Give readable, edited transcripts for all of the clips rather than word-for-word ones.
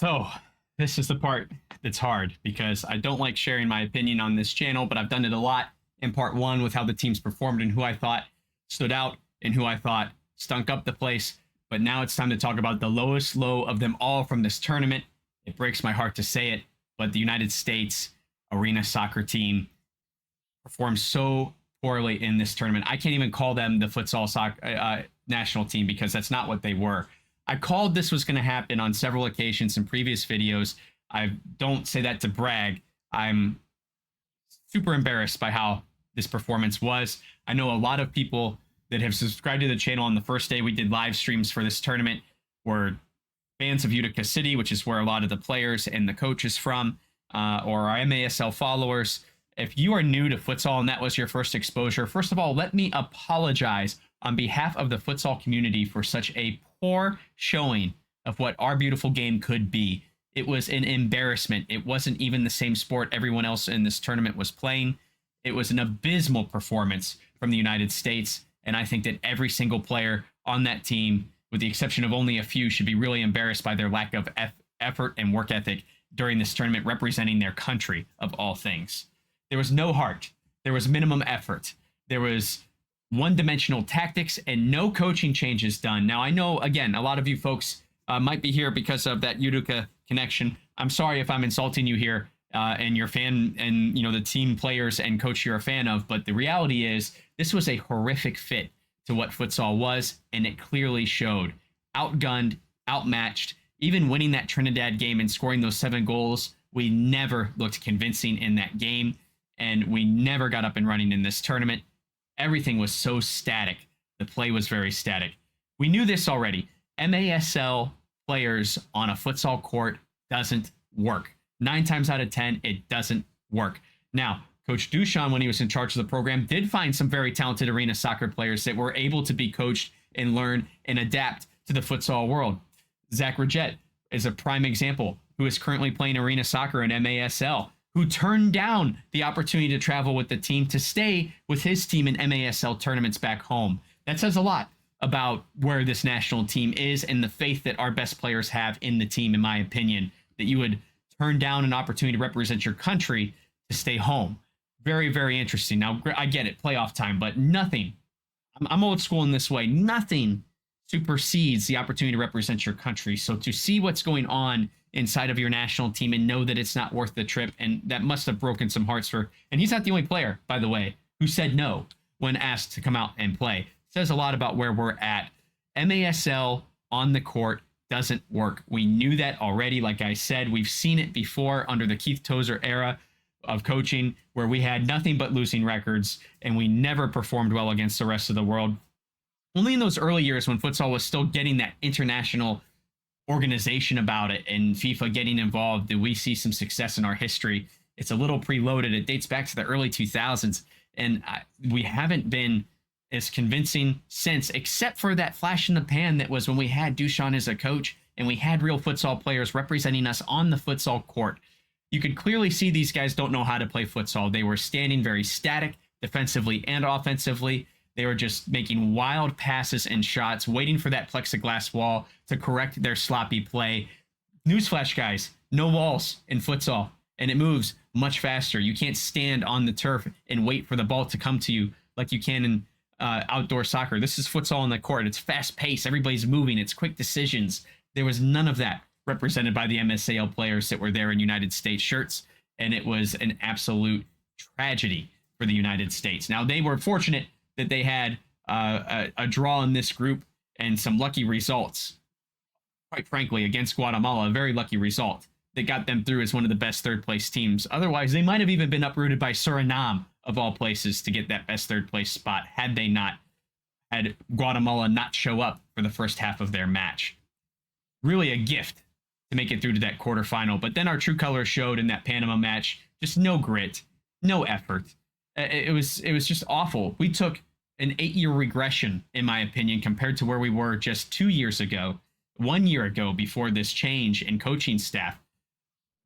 So, this is the part that's hard because I don't like sharing my opinion on this channel, but I've done it a lot in part one with how the teams performed and who I thought stood out and who I thought stunk up the place. But now it's time to talk about the lowest low of them all from this tournament. It breaks my heart to say it, but the United States arena soccer team performed so poorly in this tournament. I can't even call them the futsal soccer national team because that's not what they were. I called this was going to happen on several occasions in previous videos. I don't say that to brag. I'm super embarrassed by how this performance was. I know a lot of people that have subscribed to the channel on the first day we did live streams for this tournament were fans of Utica City, which is where a lot of the players and the coaches from, or our MASL followers. If you are new to futsal and that was your first exposure, first of all, let me apologize on behalf of the futsal community for such a poor showing of what our beautiful game could be. It was an embarrassment. It wasn't even the same sport everyone else in this tournament was playing. It was an abysmal performance from the United States, and I think that every single player on that team, with the exception of only a few, should be really embarrassed by their lack of effort and work ethic during this tournament, representing their country of all things. There was no heart. There was minimum effort. There was one-dimensional tactics and no coaching changes done. Now, I know, again, a lot of you folks might be here because of that Utica connection. I'm sorry if I'm insulting you here and your fan and, you know, the team players and coach you're a fan of, but the reality is this was a horrific fit to what futsal was, and it clearly showed. Outgunned, outmatched, even winning that Trinidad game and scoring those 7 goals, we never looked convincing in that game, and we never got up and running in this tournament. Everything was so static. The play was very static. We knew this already. MASL players on a futsal court doesn't work. 9 times out of 10, it doesn't work. Now, Coach Duchan, when he was in charge of the program, did find some very talented arena soccer players that were able to be coached and learn and adapt to the futsal world. Zach Rajette is a prime example, who is currently playing arena soccer in MASL, who turned down the opportunity to travel with the team to stay with his team in MASL tournaments back home. That says a lot about where this national team is and the faith that our best players have in the team, in my opinion, that you would turn down an opportunity to represent your country to stay home. Very, very interesting. Now, I get it, playoff time, but nothing, I'm old school in this way, nothing supersedes the opportunity to represent your country. So to see what's going on inside of your national team and know that it's not worth the trip, and that must have broken some hearts for, and he's not the only player, by the way, who said no when asked to come out and play. Says a lot about where we're at. MASL on the court doesn't work. We knew that already. Like I said, we've seen it before under the Keith Tozer era of coaching, where we had nothing but losing records and we never performed well against the rest of the world. Only in those early years when futsal was still getting that international organization about it and FIFA getting involved, did we see some success in our history. It's a little preloaded. It dates back to the early 2000s, and we haven't been as convincing since, except for that flash in the pan that was when we had Duchan as a coach and we had real futsal players representing us on the futsal court. You could clearly see these guys don't know how to play futsal. They were standing very static defensively and offensively. They were just making wild passes and shots, waiting for that plexiglass wall to correct their sloppy play. Newsflash, guys, no walls in futsal, and it moves much faster. You can't stand on the turf and wait for the ball to come to you like you can in outdoor soccer. This is futsal on the court. It's fast paced. Everybody's moving. It's quick decisions. There was none of that represented by the MSAL players that were there in United States shirts, and it was an absolute tragedy for the United States. Now, they were fortunate that they had a draw in this group and some lucky results. Quite frankly, against Guatemala, a very lucky result that got them through as one of the best third-place teams. Otherwise, they might have even been uprooted by Suriname, of all places, to get that best third-place spot had they not had Guatemala not show up for the first half of their match. Really a gift to make it through to that quarterfinal. But then our true colors showed in that Panama match. Just no grit, no effort. It was just awful. We took an 8-year regression, in my opinion, compared to where we were just 2 years ago, 1 year ago, before this change in coaching staff.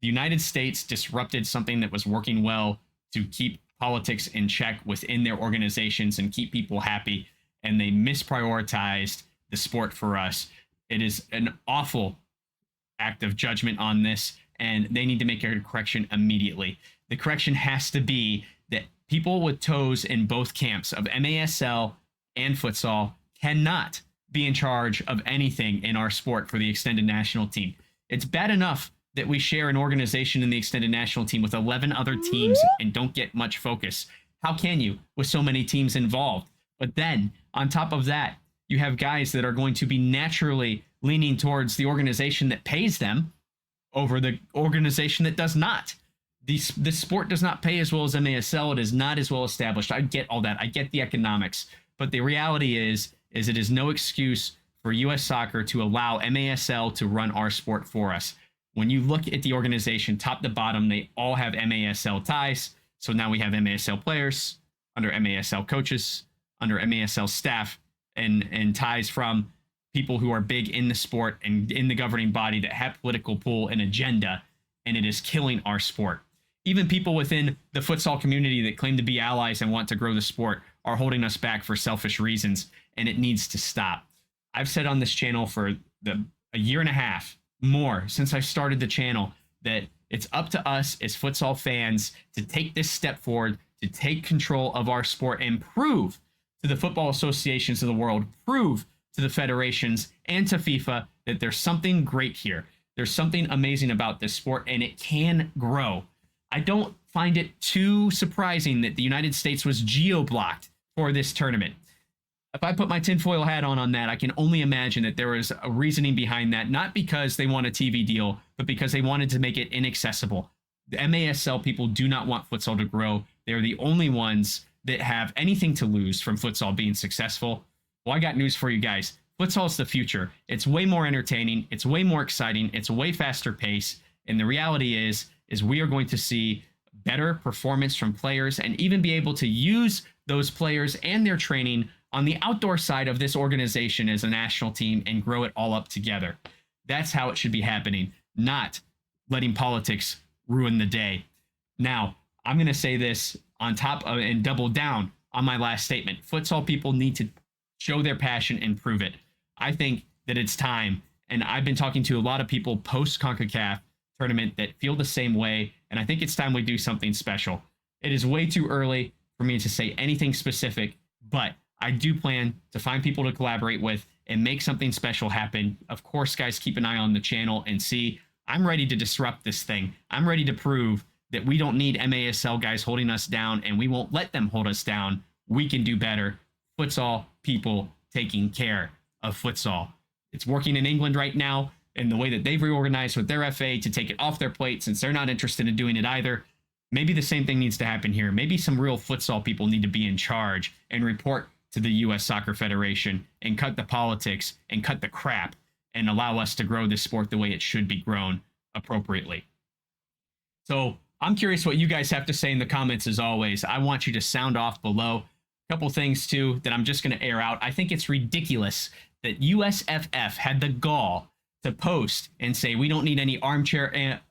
The United States disrupted something that was working well to keep politics in check within their organizations and keep people happy, and they misprioritized the sport for us. It is an awful act of judgment on this, and they need to make a correction immediately. The correction has to be that people with toes in both camps of MASL and futsal cannot be in charge of anything in our sport for the extended national team. It's bad enough that we share an organization in the extended national team with 11 other teams and don't get much focus. How can you with so many teams involved? But then on top of that, you have guys that are going to be naturally leaning towards the organization that pays them over the organization that does not. This sport does not pay as well as MASL. It is not as well established. I get all that. I get the economics. But the reality is it is no excuse for U.S. soccer to allow MASL to run our sport for us. When you look at the organization, top to bottom, they all have MASL ties. So now we have MASL players, under MASL coaches, under MASL staff, and ties from people who are big in the sport and in the governing body that have political pull and agenda, and it is killing our sport. Even people within the futsal community that claim to be allies and want to grow the sport are holding us back for selfish reasons, and it needs to stop. I've said on this channel for a year and a half, more, since I started the channel, that it's up to us as futsal fans to take this step forward, to take control of our sport and prove to the football associations of the world, prove to the federations and to FIFA that there's something great here. There's something amazing about this sport, and it can grow. I don't find it too surprising that the United States was geo-blocked for this tournament. If I put my tinfoil hat on that, I can only imagine that there was a reasoning behind that, not because they want a TV deal, but because they wanted to make it inaccessible. The MASL people do not want futsal to grow. They're the only ones that have anything to lose from futsal being successful. Well, I got news for you guys. Futsal is the future. It's way more entertaining. It's way more exciting. It's a way faster pace. And the reality is we are going to see better performance from players and even be able to use those players and their training on the outdoor side of this organization as a national team and grow it all up together. That's how it should be happening, not letting politics ruin the day. Now, I'm going to say this on top of and double down on my last statement. Futsal people need to show their passion and prove it. I think that it's time, and I've been talking to a lot of people post Concacaf tournament that feel the same way, and I think it's time we do something special. It is way too early for me to say anything specific, but I do plan to find people to collaborate with and make something special happen. Of course, guys, keep an eye on the channel and see. I'm ready to disrupt this thing. I'm ready to prove that we don't need MASL guys holding us down, and we won't let them hold us down. We can do better. Futsal people taking care of futsal. It's working in England right now in the way that they've reorganized with their FA to take it off their plate since they're not interested in doing it either. Maybe the same thing needs to happen here. Maybe some real futsal people need to be in charge and report to the U.S. Soccer Federation and cut the politics and cut the crap and allow us to grow this sport the way it should be grown appropriately. So I'm curious what you guys have to say in the comments as always. I want you to sound off below. A couple things too that I'm just going to air out. I think it's ridiculous that USFF had the gall to post and say we don't need any armchair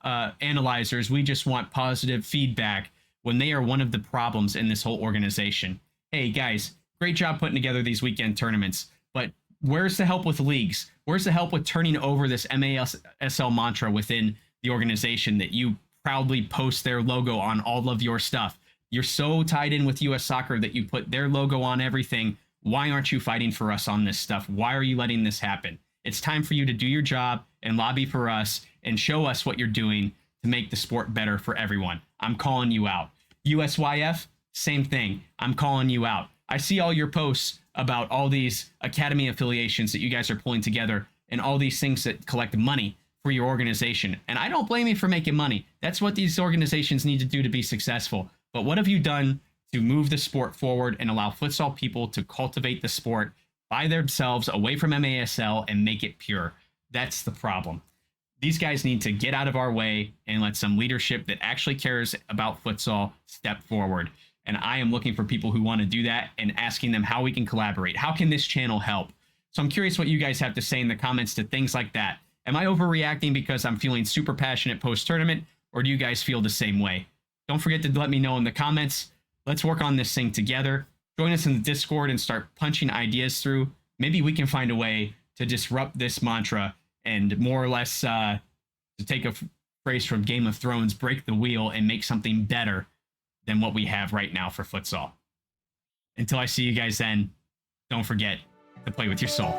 analyzers. We just want positive feedback when they are one of the problems in this whole organization. Hey guys, great job putting together these weekend tournaments, but where's the help with leagues? Where's the help with turning over this MASL mantra within the organization that you proudly post their logo on all of your stuff? You're so tied in with US Soccer that you put their logo on everything. Why aren't you fighting for us on this stuff? Why are you letting this happen? It's time for you to do your job and lobby for us and show us what you're doing to make the sport better for everyone. I'm calling you out. USYF, same thing. I'm calling you out. I see all your posts about all these academy affiliations that you guys are pulling together and all these things that collect money for your organization. And I don't blame you for making money. That's what these organizations need to do to be successful. But what have you done to move the sport forward and allow futsal people to cultivate the sport by themselves away from MASL and make it pure? That's the problem. These guys need to get out of our way and let some leadership that actually cares about futsal step forward. And I am looking for people who want to do that and asking them how we can collaborate. How can this channel help? So I'm curious what you guys have to say in the comments to things like that. Am I overreacting because I'm feeling super passionate post-tournament, or do you guys feel the same way? Don't forget to let me know in the comments. Let's work on this thing together. Join us in the Discord and start punching ideas through. Maybe we can find a way to disrupt this mantra and more or less to take a phrase from Game of Thrones, break the wheel and make something better than what we have right now for futsal. Until I see you guys then, don't forget to play with your soul.